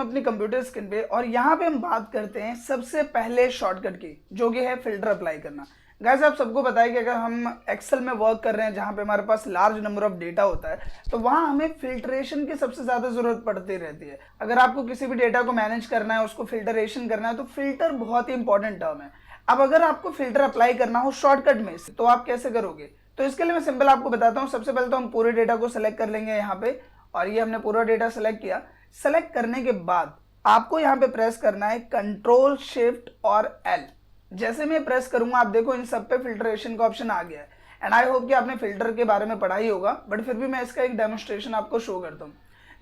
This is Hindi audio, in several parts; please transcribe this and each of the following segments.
अपनी कंप्यूटर स्क्रीन पे और यहाँ पे हम बात करते हैं सबसे पहले शॉर्टकट की, जो कि है फिल्टर अप्लाई करना। गाइस आप सबको पता है कि अगर हम एक्सेल में वर्क कर रहे हैं जहाँ पे हमारे पास लार्ज नंबर ऑफ डेटा होता है तो वहाँ हमें फिल्ट्रेशन की सबसे ज़्यादा ज़रूरत पड़ती रहती है। अगर आपको किसी भी डेटा को मैनेज करना है, उसको फिल्टरेशन करना है, तो फिल्टर बहुत ही इंपॉर्टेंट टर्म है। अब अगर आपको फिल्टर अप्लाई करना हो शॉर्टकट में से तो आप कैसे करोगे? तो इसके लिए मैं सिंपल आपको बताता हूँ। सबसे पहले तो हम पूरे डेटा को सेलेक्ट कर लेंगे यहाँ पे, और ये हमने पूरा डेटा सेलेक्ट किया। सेलेक्ट करने के बाद आपको यहाँ पे प्रेस करना है कंट्रोल शिफ्ट और एल। जैसे मैं प्रेस करूंगा आप देखो इन सब पे फिल्ट्रेशन का ऑप्शन आ गया है। एंड आई होप कि आपने फिल्टर के बारे में पढ़ा ही होगा, बट फिर भी मैं इसका एक डेमोस्ट्रेशन आपको शो करता हूँ।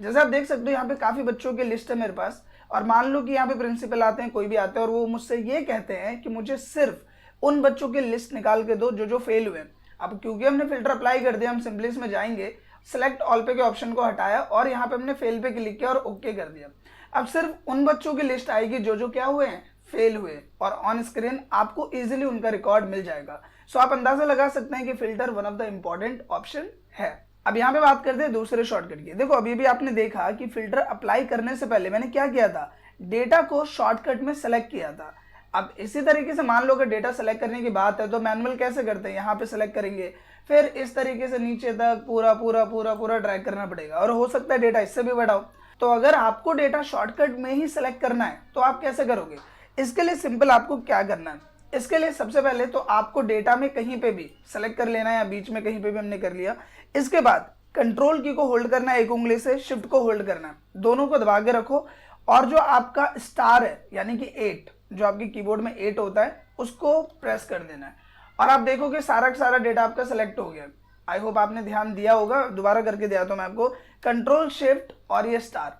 जैसे आप देख सकते हो यहाँ पे काफी बच्चों की लिस्ट है मेरे पास, और मान लो कि यहाँ पे प्रिंसिपल आते हैं, कोई भी आते हैं और वो मुझसे ये कहते हैं कि मुझे सिर्फ उन बच्चों की लिस्ट निकाल के दो जो फेल हुए। अब क्योंकि हमने फिल्टर अप्लाई कर दिया, हम सिंपली इसमें जाएंगे, सेलेक्ट ऑल पे के ऑप्शन को हटाया और यहाँ पे हमने फेल पे क्लिक किया और ओके कर दिया। अब सिर्फ उन बच्चों की लिस्ट आएगी जो क्या हुए हैं, फेल हुए, और ऑन स्क्रीन आपको इजीली उनका रिकॉर्ड मिल जाएगा। सो आप अंदाजा लगा सकते हैं कि filter one of the important option है। अब यहाँ पे बात करते हैं दूसरे शॉर्टकट की। देखो अभी भी आपने देखा कि फिल्टर अप्लाई करने से पहले मैंने क्या किया था, डेटा को शॉर्टकट में सेलेक्ट किया था। अब इसी तरीके से मान लो कि डेटा सेलेक्ट करने की बात है तो मैनुअल कैसे करते हैं, यहाँ पे सेलेक्ट करेंगे, फिर इस तरीके से नीचे तक पूरा पूरा पूरा पूरा ड्रैग करना पड़ेगा, और हो सकता है डेटा इससे भी बड़ा हो। तो अगर आपको डेटा शॉर्टकट में ही सेलेक्ट करना है तो आप कैसे करोगे? इसके लिए सिंपल आपको क्या करना है, इसके लिए सबसे पहले तो आपको डेटा में कहीं पे भी सेलेक्ट कर लेना है, या बीच में कहीं पे भी हमने कर लिया। इसके बाद कंट्रोल की को होल्ड करना है, एक उंगली से शिफ्ट को होल्ड करना है, दोनों को दबा के रखो, और जो आपका स्टार है यानी कि 8 जो आपके कीबोर्ड में 8 होता है उसको प्रेस कर देना है, और आप देखोगे सारा का सारा डेटा आपका सेलेक्ट हो गया। आई होप आपने ध्यान दिया होगा, दोबारा करके दिया तो मैं आपको, कंट्रोल शिफ्ट और ये स्टार,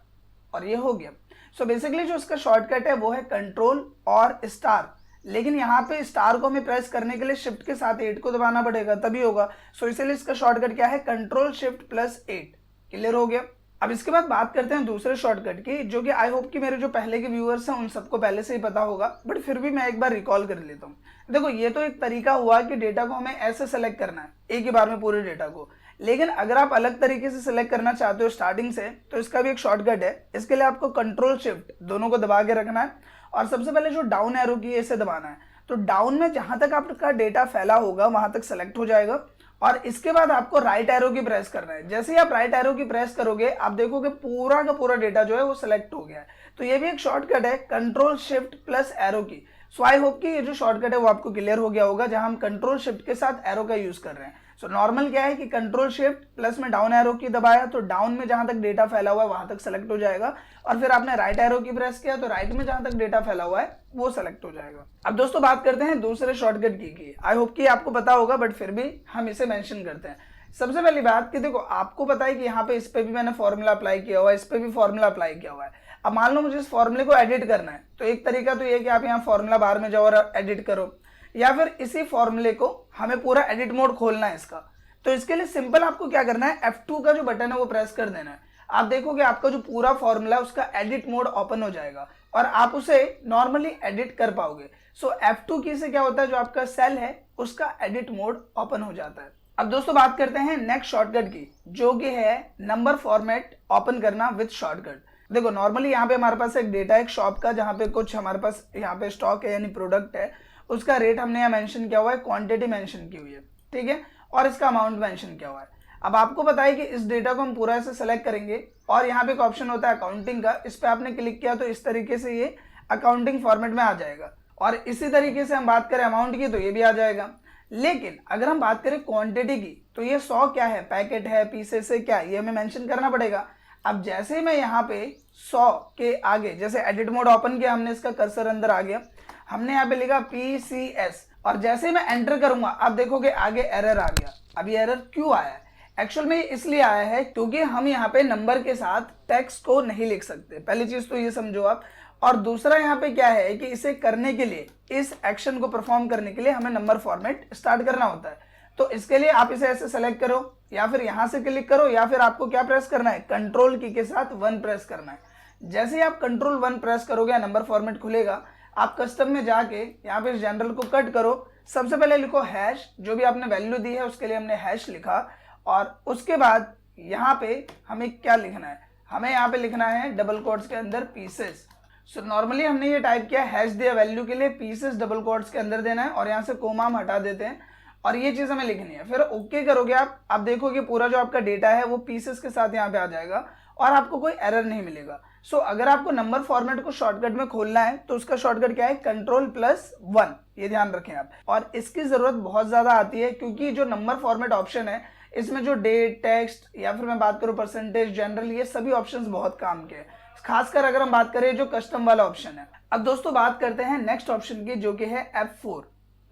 और ये हो गया। सो बेसिकली जो इसका शॉर्टकट है वो है कंट्रोल और स्टार, लेकिन यहाँ पे स्टार को हमें प्रेस करने के लिए शिफ्ट के साथ 8 को दबाना पड़ेगा तभी होगा। सो इसीलिए इसका शॉर्टकट क्या है, कंट्रोल शिफ्ट प्लस 8। क्लियर हो गया। अब इसके बाद बात करते हैं दूसरे शॉर्टकट की, जो कि आई होप कि मेरे जो पहले के व्यूअर्स हैं उन सबको पहले से ही पता होगा, बट फिर भी मैं एक बार रिकॉल कर लेता हूँ। देखो ये तो एक तरीका हुआ कि डेटा को हमें ऐसे सेलेक्ट करना है एक ही बार में पूरे डेटा को, लेकिन अगर आप अलग तरीके से सेलेक्ट करना चाहते हो स्टार्टिंग से तो इसका भी एक शॉर्टकट है। इसके लिए आपको कंट्रोल शिफ्ट दोनों को दबा के रखना है, और सबसे पहले जो डाउन एरो की है इसे दबाना है। तो डाउन में जहां तक आपका डेटा फैला होगा वहां तक सेलेक्ट हो जाएगा, और इसके बाद आपको राइट एरो की प्रेस करना है। जैसे ही आप राइट एरो की प्रेस करोगे आप देखोगे पूरा का पूरा डेटा जो है वो सिलेक्ट हो गया है। तो ये भी एक शॉर्टकट है कंट्रोल शिफ्ट प्लस एरो की। सो आई होप कि ये जो शॉर्टकट है वो आपको क्लियर हो गया होगा, जहां हम कंट्रोल शिफ्ट के साथ एरो का यूज कर रहे हैं। सो नॉर्मल क्या है कि कंट्रोल शिफ्ट प्लस में डाउन एरो की दबाया तो डाउन में जहां तक डेटा फैला हुआ है वहां तक सेलेक्ट हो जाएगा, और फिर आपने राइट एरो की प्रेस किया तो राइट में जहां तक डेटा फैला हुआ है वो सेलेक्ट हो जाएगा। अब दोस्तों बात करते हैं दूसरे शॉर्टकट की। आई होप कि आपको पता होगा, बट फिर भी हम इसे मेंशन करते हैं। सबसे पहली बात कि देखो आपको पता है कि यहाँ पे इस पे भी मैंने फॉर्मूला अप्लाई किया हुआ है, इस पे भी फॉर्मूला अप्लाई किया हुआ है। अब मान लो मुझे इस फॉर्मूले को एडिट करना है, तो एक तरीका तो ये कि आप यहाँ फॉर्मूला बार में जाओ और एडिट करो, या फिर इसी फॉर्मूले को हमें पूरा एडिट मोड खोलना है इसका। तो इसके लिए सिंपल आपको क्या करना है, F2 का जो बटन है वो प्रेस कर देना है। आप देखोगे आपका जो पूरा फॉर्मूला है उसका एडिट मोड ओपन हो जाएगा और आप उसे नॉर्मली एडिट कर पाओगे। सो F2 की से क्या होता है, जो आपका सेल है उसका एडिट मोड ओपन हो जाता है। अब दोस्तों बात करते हैं नेक्स्ट शॉर्टकट की, जो कि है नंबर फॉर्मेट ओपन करना विद शॉर्टकट। देखो नॉर्मली यहाँ पे हमारे पास एक डेटा है एक शॉप का, जहाँ पे कुछ हमारे पास यहाँ पे स्टॉक है यानी प्रोडक्ट है, उसका रेट हमने यहाँ मेंशन किया हुआ है, क्वांटिटी मेंशन की हुई है, ठीक है, और इसका अमाउंट मेंशन किया हुआ है। अब आपको पता है कि इस डेटा को हम पूरा ऐसे सेलेक्ट करेंगे, और यहाँ पे एक ऑप्शन होता है अकाउंटिंग का, इस पे आपने क्लिक किया तो इस तरीके से ये अकाउंटिंग फॉर्मेट में आ जाएगा, और इसी तरीके से हम बात करें अमाउंट की तो ये भी आ जाएगा। लेकिन अगर हम बात करें क्वांटिटी की तो ये 100 क्या है, पैकेट है, पीसेस है, क्या ये हमें मेंशन करना पड़ेगा। अब जैसे ही मैं यहाँ पे 100 के आगे जैसे एडिट मोड ओपन किया, हमने इसका कर्सर अंदर आ गया, हमने यहाँ पे लिखा PCS, और जैसे ही मैं एंटर करूंगा आप देखोगे आगे एरर आ गया। अब ये एरर क्यों आया है, एक्चुअल में इसलिए आया है क्योंकि हम यहाँ पे नंबर के साथ टेक्स्ट को नहीं लिख सकते, पहली चीज तो ये समझो आप। और दूसरा यहाँ पे क्या है कि इसे करने के लिए, इस एक्शन को परफॉर्म करने के लिए हमें नंबर फॉर्मेट स्टार्ट करना होता है। तो इसके लिए आप इसे ऐसे सेलेक्ट करो, या फिर यहाँ से क्लिक करो, या फिर आपको क्या प्रेस करना है, कंट्रोल की के साथ 1 प्रेस करना है। जैसे ही आप कंट्रोल 1 प्रेस करोगे नंबर फॉर्मेट खुलेगा। आप कस्टम में जाके यहाँ पे जनरल को कट करो, सबसे पहले लिखो हैश, जो भी आपने वैल्यू दी है उसके लिए हमने हैश लिखा, और उसके बाद यहाँ पे हमें क्या लिखना है, हमें यहाँ पे लिखना है डबल कोट्स के अंदर पीसेस। सो नॉर्मली हमने ये टाइप किया हैश दिया वैल्यू के लिए, पीसेस डबल कोट्स के अंदर देना है और यहाँ से कोमा हम हटा देते हैं और ये चीज़ हमें लिखनी है। फिर ओके करोगे आप देखोगे पूरा जो आपका डेटा है वो पीसेस के साथ यहाँ पे आ जाएगा और आपको कोई एरर नहीं मिलेगा। सो अगर आपको नंबर फॉर्मेट को शॉर्टकट में खोलना है तो उसका शॉर्टकट क्या है, Ctrl+1, ये ध्यान रखें आप। और इसकी ज़रूरत बहुत ज़्यादा आती है क्योंकि जो नंबर फॉर्मेट ऑप्शन है इसमें जो डेट, टेक्स्ट या फिर मैं बात करूँ परसेंटेज, जनरल, ये सभी ऑप्शंस बहुत काम के हैं, खासकर अगर हम बात करें जो कस्टम वाला ऑप्शन है। अब दोस्तों बात करते हैं नेक्स्ट ऑप्शन की जो कि है F4।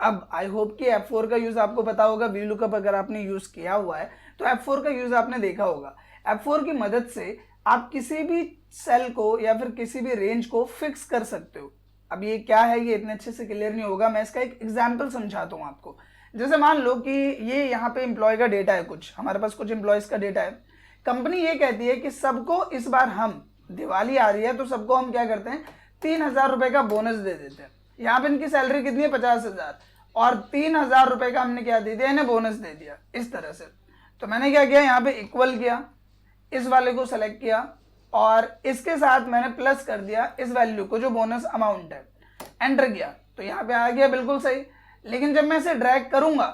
अब आई होप कि F4 का यूज़ आपको पता होगा, VLOOKUP अगर आपने यूज़ किया हुआ है तो F4 का यूज़ आपने देखा होगा। F4 की मदद से आप किसी भी सेल को या फिर किसी भी रेंज को फिक्स कर सकते हो। अब ये क्या है ये इतने अच्छे से क्लियर नहीं होगा, मैं इसका एक एग्जाम्पल समझाता हूँ आपको। जैसे मान लो कि ये यहाँ पे एम्प्लॉय का डेटा है, कुछ हमारे पास कुछ एम्प्लॉयज़ का डेटा है। कंपनी ये कहती है कि सबको इस बार हम, दिवाली आ रही है तो सबको हम क्या करते हैं 3,000 रुपये का बोनस दे देते हैं। यहाँ पे इनकी सैलरी कितनी है 50,000 और 3,000 रुपये का हमने क्या दे दिया, इन्हें बोनस दे दिया इस तरह से। तो मैंने क्या किया, यहाँ पे इक्वल किया, इस वाले को सेलेक्ट किया और इसके साथ मैंने प्लस कर दिया इस वैल्यू को जो बोनस अमाउंट है, एंटर किया तो यहाँ पे आ गया बिल्कुल सही। लेकिन जब मैं इसे ड्रैग करूंगा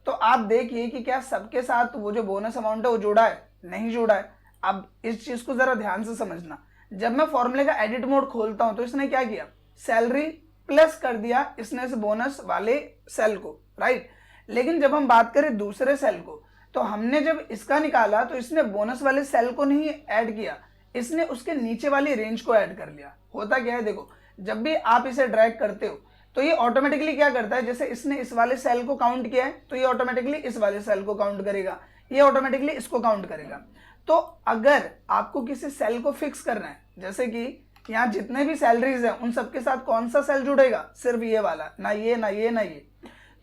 तो आप देखिए कि क्या सबके साथ वो जो बोनस अमाउंट है वो जोड़ा है, नहीं जोड़ा है। अब इस चीज को जरा ध्यान से समझना, जब मैं फॉर्मूले का एडिट मोड खोलता हूं तो इसने क्या किया, सैलरी प्लस कर दिया इसने इस बोनस वाले सेल को, राइट। लेकिन जब हम बात करें दूसरे सेल को तो हमने जब इसका निकाला तो इसने बोनस वाले सेल को नहीं ऐड किया, इसने उसके नीचे वाली रेंज को ऐड कर लिया। होता क्या है देखो, जब भी आप इसे ड्रैग करते हो तो ये ऑटोमेटिकली क्या करता है, जैसे इसने इस वाले सेल को काउंट किया है तो ये ऑटोमेटिकली इस वाले सेल को काउंट करेगा, ये ऑटोमेटिकली इसको काउंट करेगा। तो अगर आपको किसी सेल को फिक्स करना है, जैसे कि यहाँ जितने भी सैलरीज हैं उन सबके साथ कौन सा सेल जुड़ेगा, सिर्फ ये वाला, ना ये ना ये ना ये,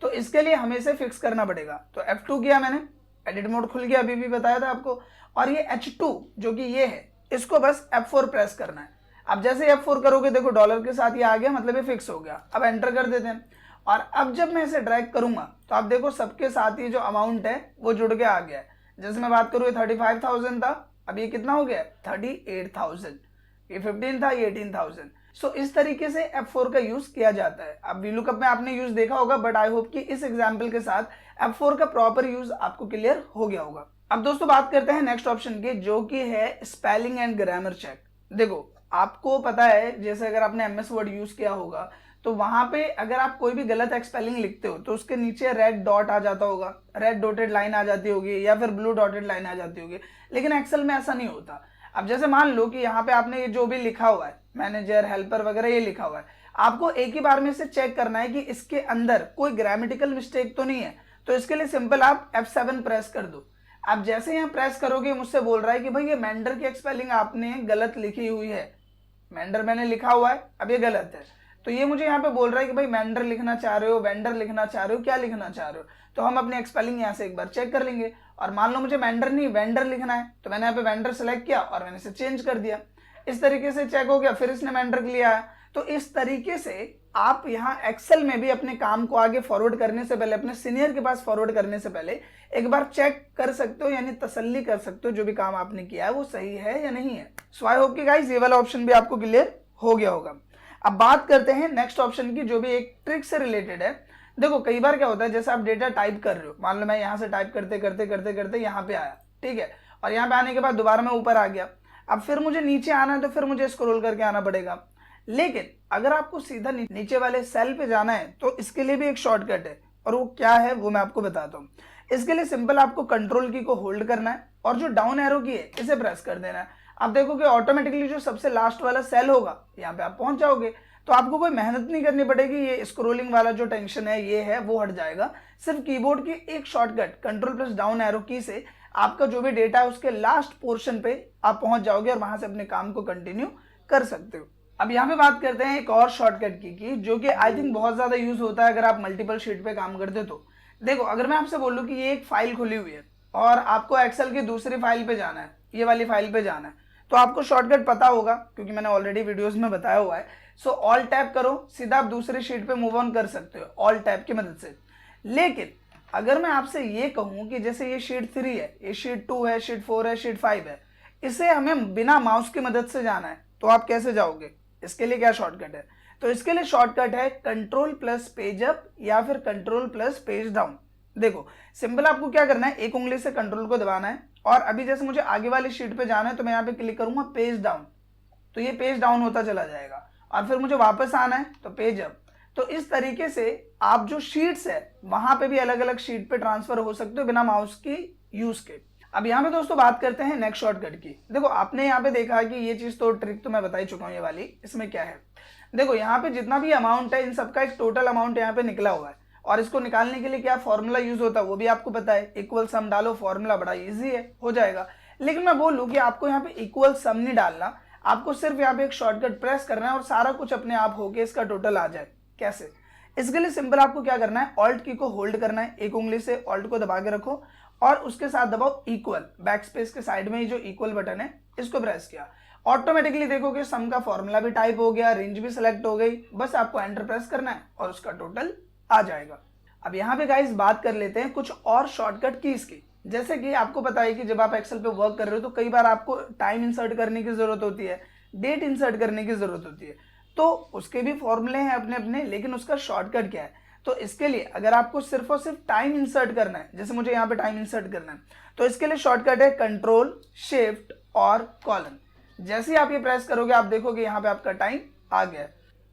तो इसके लिए हमें इसे फिक्स करना पड़ेगा। तो F2 किया मैंने, एडिट मोड खुल गया, अभी भी बताया था आपको। और ये H2 जो कि ये है, इसको बस F4 प्रेस करना है। अब जैसे F4 करोगे देखो डॉलर के साथ ये आ गया, मतलब ये फिक्स हो गया। अब एंटर कर देते हैं और अब जब मैं इसे ड्रैग करूंगा तो आप देखो सबके साथ ही जो अमाउंट है वो जुड़ के आ गया है। जैसे मैं बात करूँ 35,000 था, अब ये कितना हो गया 38,000, ये 15 था, ये 18,000। सो इस तरीके से F4 का यूज किया जाता है। अब VLOOKUP में आपने यूज देखा होगा, बट आई होप कि इस एग्जाम्पल के साथ F4 का प्रॉपर यूज आपको क्लियर हो गया होगा। अब दोस्तों बात करते हैं नेक्स्ट ऑप्शन की जो कि है स्पेलिंग एंड ग्रामर चेक। देखो आपको पता है, जैसे अगर आपने MS वर्ड यूज किया होगा तो वहां पे अगर आप कोई भी गलत स्पेलिंग लिखते हो तो उसके नीचे रेड डॉट आ जाता होगा, रेड डॉटेड लाइन आ जाती होगी या फिर ब्लू डॉटेड लाइन आ जाती होगी। लेकिन एक्सेल में ऐसा नहीं होता। अब जैसे मान लो कि यहाँ पे आपने ये जो भी लिखा हुआ है, मैनेजर, हेल्पर वगैरह ये लिखा हुआ है, आपको एक ही बार में से चेक करना है कि इसके अंदर कोई ग्रामेटिकल मिस्टेक तो नहीं है। तो इसके लिए सिंपल आप F7 प्रेस कर दो। आप जैसे यहाँ प्रेस करोगे मुझसे बोल रहा है कि भाई ये मेंडर की स्पेलिंग आपने गलत लिखी हुई है, मेंडर मैंने लिखा हुआ है, अब ये गलत है। तो ये मुझे यहाँ पे बोल रहा है कि भाई मेंडर लिखना चाह रहे हो, वेंडर लिखना चाह रहे हो, क्या लिखना चाह रहे हो। तो हम अपनी स्पेलिंग यहाँ से एक बार चेक कर लेंगे और मान लो मुझे मेंडर नहीं वेंडर लिखना है तो मैंने यहाँ पे वेंडर सेलेक्ट किया और मैंने इसे चेंज कर दिया। इस तरीके से चेक हो गया, फिर इसने मेंडर लिया है। तो इस तरीके से आप यहाँ एक्सेल में भी अपने काम को आगे फॉरवर्ड करने से पहले, अपने सीनियर के पास फॉरवर्ड करने से पहले एक बार चेक कर सकते हो, यानी तसल्ली कर सकते हो जो भी काम आपने किया है वो सही है या नहीं है। सो आई होप कि गाइस ये वाला ऑप्शन भी आपको क्लियर हो गया होगा। अब बात करते हैं नेक्स्ट ऑप्शन की जो भी एक ट्रिक से रिलेटेड है। देखो कई बार क्या होता है, जैसे आप डेटा टाइप कर रहे हो, मान लो मैं यहाँ से टाइप करते करते करते करते यहाँ पे आया, ठीक है, और यहाँ पे आने के बाद दोबारा मैं ऊपर आ गया। अब फिर मुझे नीचे आना है तो फिर मुझे स्क्रॉल करके आना पड़ेगा। लेकिन अगर आपको सीधा नीचे वाले सेल पे जाना है तो इसके लिए भी एक शॉर्टकट है, और वो क्या है वो मैं आपको बताता हूँ। इसके लिए सिंपल आपको कंट्रोल की को होल्ड करना है और जो डाउन एरो की है इसे प्रेस कर देना है। आप देखोगे ऑटोमेटिकली जो सबसे लास्ट वाला सेल होगा यहाँ पे आप पहुंच जाओगे। तो आपको कोई मेहनत नहीं करनी पड़ेगी, ये स्क्रोलिंग वाला जो टेंशन है ये है वो हट जाएगा। सिर्फ कीबोर्ड की एक शॉर्टकट कंट्रोल+ डाउन एरो की से आपका जो भी डेटा है उसके लास्ट पोर्शन पे आप पहुंच जाओगे और वहां से अपने काम को कंटिन्यू कर सकते हो। अब यहाँ पे बात करते हैं एक और शॉर्टकट की जो कि आई थिंक बहुत ज्यादा यूज होता है अगर आप मल्टीपल शीट पे काम करते तो। देखो अगर मैं आपसे बोलूँ कि ये एक फाइल खुली हुई है और आपको एक्सेल की दूसरी फाइल पे जाना है, ये वाली फाइल पे जाना है, तो आपको शॉर्टकट पता होगा क्योंकि मैंने ऑलरेडी वीडियोस में बताया हुआ है। सो ऑल टैप करो, सीधा आप दूसरी शीट पे मूव ऑन कर सकते हो ऑल टैप की मदद से। लेकिन अगर मैं आपसे ये कहूं कि जैसे ये शीट 3 है, ये शीट 2 है, शीट 4 है, शीट 5 है, इसे हमें बिना माउस की मदद से जाना है, तो आप कैसे जाओगे? इसके लिए क्या शॉर्टकट है? तो इसके लिए शॉर्टकट है कंट्रोल प्लस पेज अप या फिर कंट्रोल प्लस पेज डाउन। देखो सिंपल आपको क्या करना है, एक उंगली से कंट्रोल को दबाना है और अभी जैसे मुझे आगे वाली शीट पे जाना है तो मैं यहाँ पे क्लिक करूंगा पेज डाउन, तो ये पेज डाउन होता चला जाएगा और फिर मुझे वापस आना है तो पेज अप। तो इस तरीके से आप जो शीट्स है वहां पे भी अलग अलग शीट पे ट्रांसफर हो सकते हो बिना माउस की यूज के। अब यहाँ पे दोस्तों बात करते हैं नेक्स्ट शॉर्टकट की। देखो आपने यहाँ पे देखा कि ये चीज तो ट्रिक तो मैं बता ही चुका हूँ ये वाली। इसमें क्या है, देखो यहाँ पे जितना भी अमाउंट है इन सबका एक टोटल अमाउंट यहाँ पे निकला हुआ है और इसको निकालने के लिए क्या फॉर्मूला यूज होता है वो भी आपको पता है, इक्वल सम डालो, फॉर्मूला बड़ा इजी है, हो जाएगा। लेकिन मैं बोलूँ कि आपको यहाँ पे इक्वल सम नहीं डालना, आपको सिर्फ यहाँ पे एक शॉर्टकट प्रेस करना है और सारा कुछ अपने आप होके इसका टोटल आ जाए। कैसे? इसके लिए सिंपल आपको क्या करना है, ऑल्ट की को होल्ड करना है, एक उंगली से ऑल्ट को दबा के रखो और उसके साथ दबाओ इक्वल, बैक स्पेस के साइड में ही जो इक्वल बटन है इसको प्रेस किया, ऑटोमेटिकली देखोगे सम का फॉर्मूला भी टाइप हो गया, रेंज भी सिलेक्ट हो गई, बस आपको एंटर प्रेस करना है और उसका टोटल आ जाएगा। अब यहाँ पे गाइस बात कर लेते हैं कुछ और शॉर्टकट कीज की। जैसे कि आपको पता है कि जब आप एक्सेल पे वर्क कर रहे हो तो कई बार आपको टाइम इंसर्ट करने की जरूरत होती है, डेट इंसर्ट करने की जरूरत होती है, तो उसके भी फॉर्मूले हैं अपने अपने, लेकिन उसका शॉर्टकट क्या है? तो इसके लिए अगर आपको सिर्फ और सिर्फ टाइम इंसर्ट करना है, जैसे मुझे यहाँ पे टाइम इंसर्ट करना है, तो इसके लिए शॉर्टकट है कंट्रोल शिफ्ट और कॉलन। जैसे ही आप ये प्रेस करोगे आप देखोगे यहाँ पे आपका टाइम आ गया।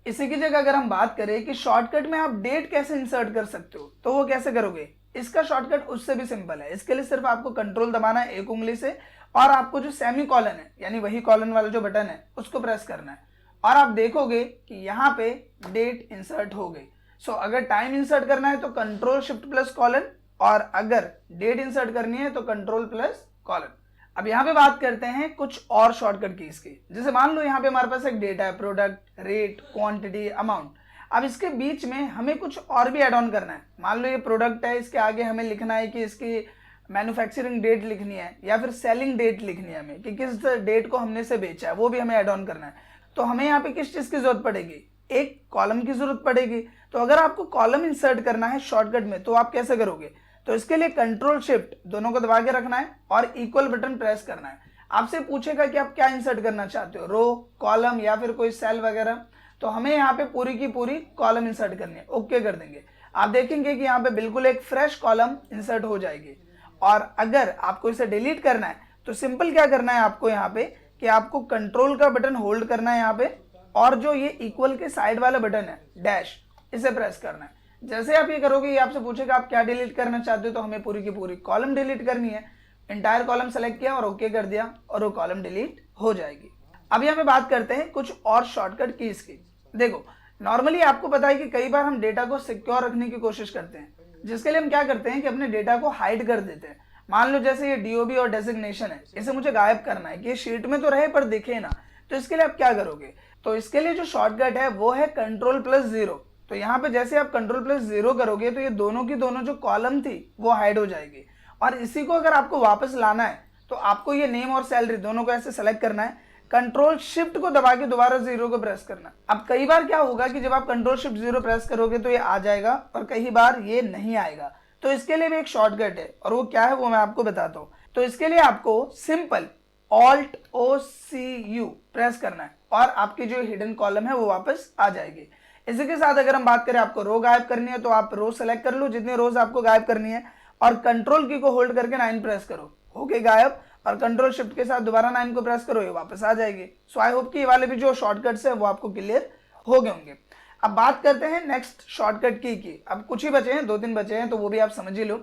इसी की जगह अगर हम बात करें कि शॉर्टकट में आप डेट कैसे इंसर्ट कर सकते हो, तो वो कैसे करोगे? इसका शॉर्टकट उससे भी सिंपल है। इसके लिए सिर्फ आपको कंट्रोल दबाना है एक उंगली से और आपको जो सेमी कॉलन है यानी वही कॉलन वाला जो बटन है उसको प्रेस करना है और आप देखोगे कि यहाँ पे डेट इंसर्ट हो गई। सो अगर टाइम इंसर्ट करना है तो कंट्रोल शिफ्ट प्लस कॉलन और अगर डेट इंसर्ट करनी है तो कंट्रोल प्लस कॉलन। अब यहाँ पे बात करते हैं कुछ और शॉर्टकट कीज की। जैसे मान लो यहाँ पे हमारे पास एक डेटा है, प्रोडक्ट, रेट, क्वांटिटी, अमाउंट। अब इसके बीच में हमें कुछ और भी ऐड ऑन करना है। मान लो ये प्रोडक्ट है, इसके आगे हमें लिखना है कि इसकी मैन्युफैक्चरिंग डेट लिखनी है या फिर सेलिंग डेट लिखनी है हमें कि किस डेट को हमने से बेचा है, वो भी हमें ऐड ऑन करना है। तो हमें यहाँ पे किस चीज की जरूरत पड़ेगी? एक कॉलम की जरूरत पड़ेगी। तो अगर आपको कॉलम इंसर्ट करना है शॉर्टकट में तो आप कैसे करोगे? तो इसके लिए कंट्रोल शिफ्ट दोनों को दबा के रखना है और इक्वल बटन प्रेस करना है। आपसे पूछेगा कि आप क्या इंसर्ट करना चाहते हो, रो, कॉलम या फिर कोई सेल वगैरह। तो हमें यहाँ पे पूरी की पूरी कॉलम इंसर्ट करनी है, ओके कर देंगे। आप देखेंगे कि यहाँ पे बिल्कुल एक फ्रेश कॉलम इंसर्ट हो जाएगी। और अगर आपको इसे डिलीट करना है तो सिंपल क्या करना है आपको यहाँ पे कि आपको कंट्रोल का बटन होल्ड करना है यहाँ पे और जो ये इक्वल के साइड वाला बटन है डैश, इसे प्रेस करना है। जैसे आप ये करोगे ये आपसे पूछेगा आप क्या डिलीट करना चाहते हो, तो हमें पूरी की पूरी कॉलम डिलीट करनी है। इंटायर कॉलम सेलेक्ट किया और ओके कर दिया और वो कॉलम डिलीट हो जाएगी। अब यहाँ पे बात करते हैं कुछ और शॉर्टकट कीज की। देखो नॉर्मली आपको पता है कि कई बार हम डेटा को सिक्योर रखने की कोशिश करते हैं, जिसके लिए हम क्या करते हैं कि अपने डेटा को हाइड कर देते हैं। मान लो जैसे ये डीओबी और डेजिग्नेशन है, इसे मुझे गायब करना है कि ये शीट में तो रहे पर दिखे ना। तो इसके लिए आप क्या करोगे? तो इसके लिए जो शॉर्टकट है वो है कंट्रोल प्लस जीरो। तो यहाँ पे जैसे आप कंट्रोल प्लस जीरो करोगे तो ये दोनों की दोनों जो कॉलम थी वो हाइड हो जाएगी। और इसी को अगर आपको वापस लाना है तो आपको ये नेम और सैलरी दोनों को ऐसे सेलेक्ट करना है, कंट्रोल शिफ्ट को दबा के दोबारा जीरो को प्रेस करना। अब कई बार क्या होगा कि जब आप कंट्रोल शिफ्ट जीरो प्रेस करोगे तो ये आ जाएगा और कई बार ये नहीं आएगा। तो इसके लिए भी एक शॉर्टकट है और वो क्या है वो मैं आपको बताता हूँ। तो इसके लिए आपको simple alt O C U press करना है और आपकी जो हिडन कॉलम है वो वापस आ जाएगी। इसी के साथ अगर हम बात करें आपको रो गायब करनी है तो आप रो सेलेक्ट कर लो जितनी रोज आपको गायब करनी है और कंट्रोल की को होल्ड करके 9 प्रेस करो, हो गए गायब। और कंट्रोल शिफ्ट के साथ दोबारा 9 को प्रेस करो, ये वापस आ जाएगी। सो आई होप कि ये वाले भी जो शॉर्टकट्स है वो आपको क्लियर हो गए होंगे। अब बात करते हैं नेक्स्ट शॉर्टकट की। अब कुछ ही बचे हैं, 2-3 बचे हैं, तो वो भी आप समझ ही लो।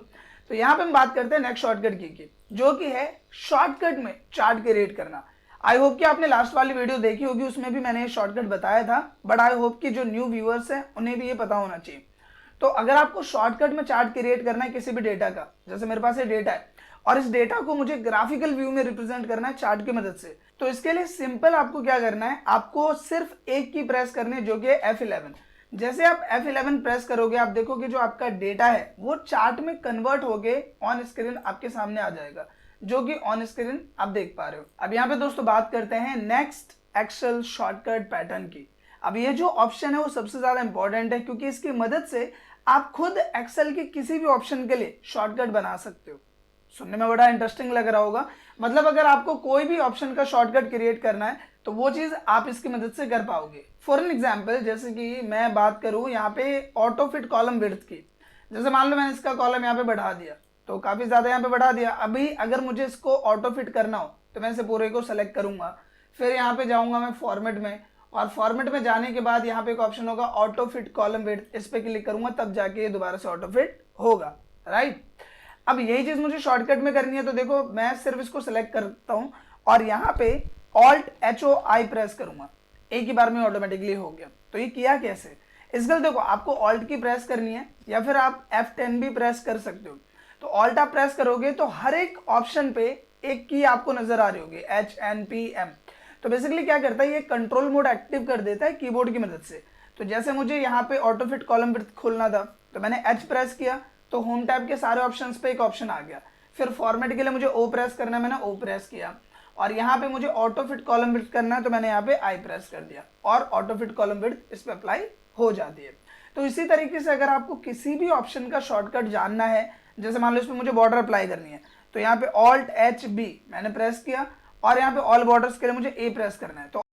तो यहाँ पे हम बात करते हैं नेक्स्ट शॉर्टकट की जो कि है शॉर्टकट में चार्ट के रेट करना। आई होप कि आपने लास्ट वाली वीडियो देखी होगी, उसमें भी मैंने ये शॉर्टकट बताया था, बट आई होप कि जो न्यू व्यूअर्स हैं उन्हें भी ये पता होना चाहिए। तो अगर आपको शॉर्टकट में चार्ट क्रिएट करना है किसी भी डेटा का, जैसे मेरे पास ये डेटा है और इस डेटा को मुझे ग्राफिकल व्यू में रिप्रेजेंट करना है चार्ट की मदद से, तो इसके लिए सिंपल आपको क्या करना है, आपको सिर्फ एक की प्रेस करनी है जो कि F11। जैसे आप F11 प्रेस करोगे आप देखोगे जो आपका डेटा है वो चार्ट में कन्वर्ट होके ऑन स्क्रीन आपके सामने आ जाएगा, जो कि ऑन स्क्रीन आप देख पा रहे हो। अब यहाँ पे दोस्तों बात करते हैं नेक्स्ट एक्सेल शॉर्टकट पैटर्न की। अब ये जो ऑप्शन है वो सबसे ज्यादा इंपॉर्टेंट है क्योंकि इसकी मदद से आप खुद एक्सेल के किसी भी ऑप्शन के लिए शॉर्टकट बना सकते हो। सुनने में बड़ा इंटरेस्टिंग लग रहा होगा। मतलब अगर आपको कोई भी ऑप्शन का शॉर्टकट क्रिएट करना है तो वो चीज़ आप इसकी मदद से कर पाओगे। फॉर एन एग्जाम्पल, जैसे कि मैं बात करूँ यहाँ पे ऑटो फिट कॉलम विड्थ की, जैसे मान लो मैंने इसका कॉलम यहाँ पे बढ़ा दिया, तो काफ़ी ज़्यादा यहाँ पे बढ़ा दिया। अभी अगर मुझे इसको ऑटो फिट करना हो तो मैं इसे पूरे को सेलेक्ट करूँगा, फिर यहाँ पे जाऊँगा मैं फॉर्मेट में, और फॉर्मेट में जाने के बाद यहाँ पे एक ऑप्शन होगा ऑटो फिट कॉलम विड्थ, इस पर क्लिक करूँगा तब जाके ये दोबारा से ऑटो फिट होगा, राइट। अब यही चीज़ मुझे शॉर्टकट में करनी है, तो देखो मैं सिर्फ इसको सेलेक्ट करता हूँ और यहाँ पे ऑल्ट HOI प्रेस करूँगा, एक ही बार में ऑटोमेटिकली हो गया। तो ये किया कैसे, इसके देखो आपको ऑल्ट की प्रेस करनी है या फिर आप F10 भी प्रेस कर सकते हो। तो ऑल्ट आप प्रेस करोगे तो हर एक ऑप्शन पे एक की आपको नजर आ रही होगी HNPM। तो बेसिकली क्या करता है, ये कंट्रोल मोड एक्टिव कर देता है कीबोर्ड की मदद से। तो जैसे मुझे यहाँ पे ऑटो फिट कॉलम विड्थ खोलना था तो मैंने H प्रेस किया तो होम टैब के सारे ऑप्शंस पे एक ऑप्शन आ गया। फिर फॉर्मेट के लिए मुझे O प्रेस करना है, मैंने O प्रेस किया, और यहाँ पे मुझे ऑटो फिट कॉलम विड्थ करना है तो मैंने यहाँ पे I प्रेस कर दिया और ऑटो फिट कॉलम विड्थ इस पर अप्लाई हो जाती है। तो इसी तरीके से अगर आपको किसी भी ऑप्शन का शॉर्टकट जानना है, जैसे मान लो इसमें मुझे बॉर्डर अप्लाई करनी है तो यहाँ पे ऑल्ट HB मैंने प्रेस किया और यहाँ पे ऑल बॉर्डर्स के लिए मुझे A प्रेस करना है, तो